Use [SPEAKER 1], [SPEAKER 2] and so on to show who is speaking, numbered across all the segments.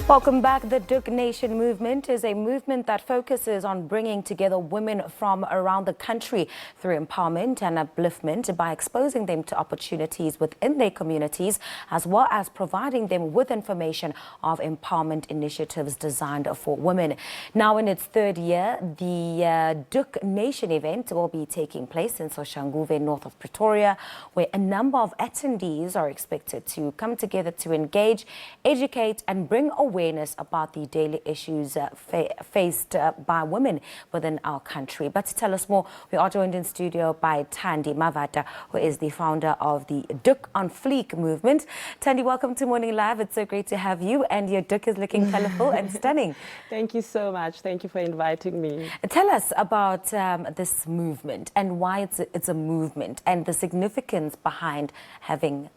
[SPEAKER 1] Welcome back. The Doek Nation Movement is a movement that focuses on bringing together women from around the country through empowerment and upliftment by exposing them to opportunities within their communities, as well as providing them with information of empowerment initiatives designed for women. Now, in its third year, the Doek Nation event will be taking place in Soshanguve, north of Pretoria, where a number of attendees are expected to come together to engage, educate, and bring awareness about the daily issues faced by women within our country. But to tell us more, we are joined in studio by Thandi Mavata, who is the founder of the Doek on Fleek movement. Thandi, welcome to Morning Live. It's so great to have you, and your Doek is looking colorful and stunning.
[SPEAKER 2] Thank you so much. Thank you for inviting me.
[SPEAKER 1] Tell us about this movement and why it's a movement and the significance behind having,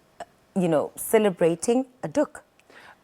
[SPEAKER 1] celebrating a Doek.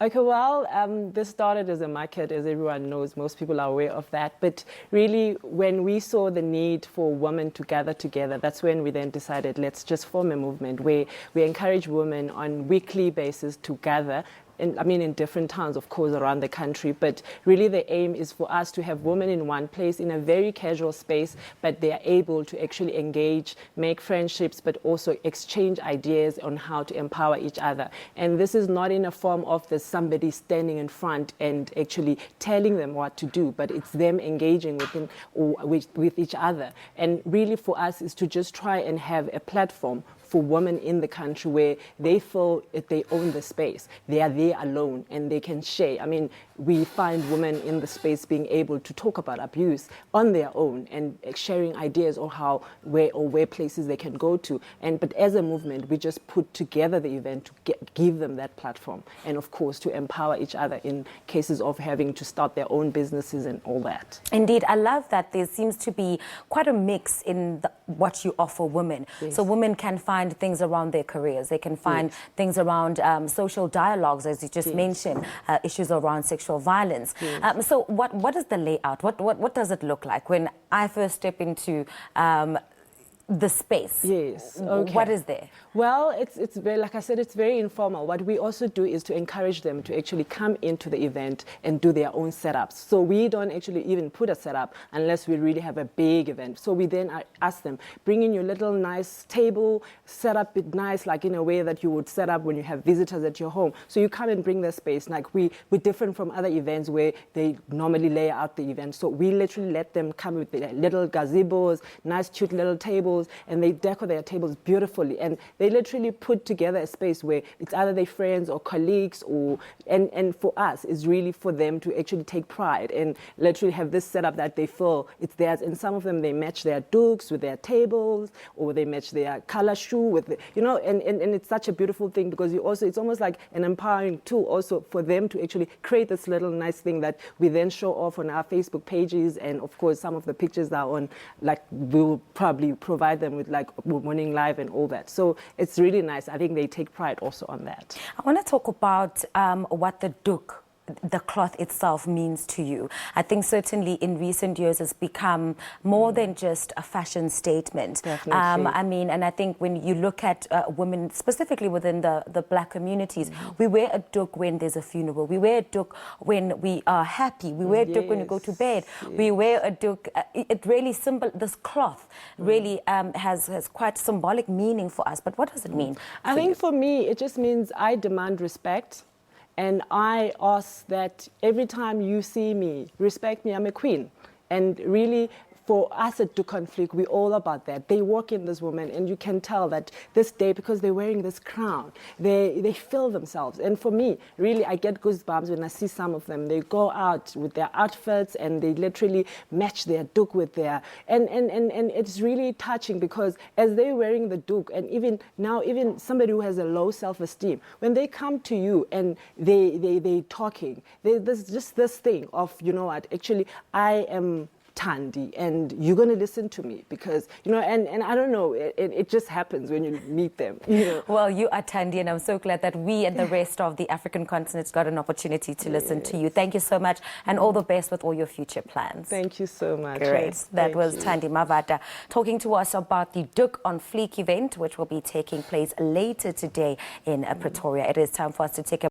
[SPEAKER 2] Okay, well, this started as a market, as everyone knows. Most people are aware of that. But really, when we saw the need for women to gather together, that's when we then decided, let's just form a movement where we encourage women on weekly basis to gather. In different towns, of course, around the country. But really the aim is for us to have women in one place in a very casual space, but they are able to actually engage, make friendships, but also exchange ideas on how to empower each other. And this is not in a form of somebody standing in front and actually telling them what to do, but it's them engaging with each other. And really for us is to just try and have a platform for women in the country where they feel if they own the space, they are there alone and they can share. We find women in the space being able to talk about abuse on their own and sharing ideas on where places they can go to. But as a movement, we just put together the event to give them that platform and of course to empower each other in cases of having to start their own businesses and all that.
[SPEAKER 1] Indeed, I love that there seems to be quite a mix in what you offer women. Yes. So women can find things around their careers. They can find things around social dialogues, as you just mentioned, issues around sexual violence. So what is the layout? What does it look like when I first step into the space?
[SPEAKER 2] Yes. Okay.
[SPEAKER 1] What is there?
[SPEAKER 2] Well, it's very, like I said, it's very informal. What we also do is to encourage them to actually come into the event and do their own setups. So we don't actually even put a setup unless we really have a big event. So we then ask them, bring in your little nice table, set up it nice, like in a way that you would set up when you have visitors at your home. So you come and bring their space. Like we're different from other events where they normally lay out the event. So we literally let them come with their little gazebos, nice cute little tables, and they decor their tables beautifully. And they literally put together a space where it's either their friends or colleagues and for us it's really for them to actually take pride and literally have this setup that they feel it's theirs. And some of them, they match their Doeks with their tables, or they match their color shoe with and it's such a beautiful thing because it's almost like an empowering tool also for them to actually create this little nice thing that we then show off on our Facebook pages. And of course some of the pictures are on, like, we will probably provide them with like Morning Live and all that. So it's really nice. I think they take pride also on that.
[SPEAKER 1] I want to talk about what the Doek, the cloth itself, means to you. I think certainly in recent years it's become more than just a fashion statement.
[SPEAKER 2] Definitely.
[SPEAKER 1] And I think when you look at women, specifically within the black communities, we wear a Doek when there's a funeral. We wear a Doek when we are happy. We wear a Doek when we go to bed. We wear a Doek. It really this cloth really has quite symbolic meaning for us. But what does it mean?
[SPEAKER 2] I think for me, it just means I demand respect. And I ask that every time you see me, respect me, I'm a queen. And really, for us at Doek on Fleek, we're all about that. They walk in, this woman, and you can tell that this day, because they're wearing this crown, they feel themselves. And for me, really, I get goosebumps when I see some of them. They go out with their outfits and they literally match their Doek with their... And it's really touching because as they're wearing the Doek, and even somebody who has a low self-esteem, when they come to you and they're talking, there's just this thing of, actually, I am Thandi, and you're going to listen to me because, and I don't know, it just happens when you meet them.
[SPEAKER 1] Well, you are Thandi, and I'm so glad that we and the rest of the African continent got an opportunity to listen to you. Thank you so much, and all the best with all your future plans.
[SPEAKER 2] Thank you so much.
[SPEAKER 1] Great. That was Thandi Mavata talking to us about the Doek on Fleek event, which will be taking place later today in Pretoria. It is time for us to take a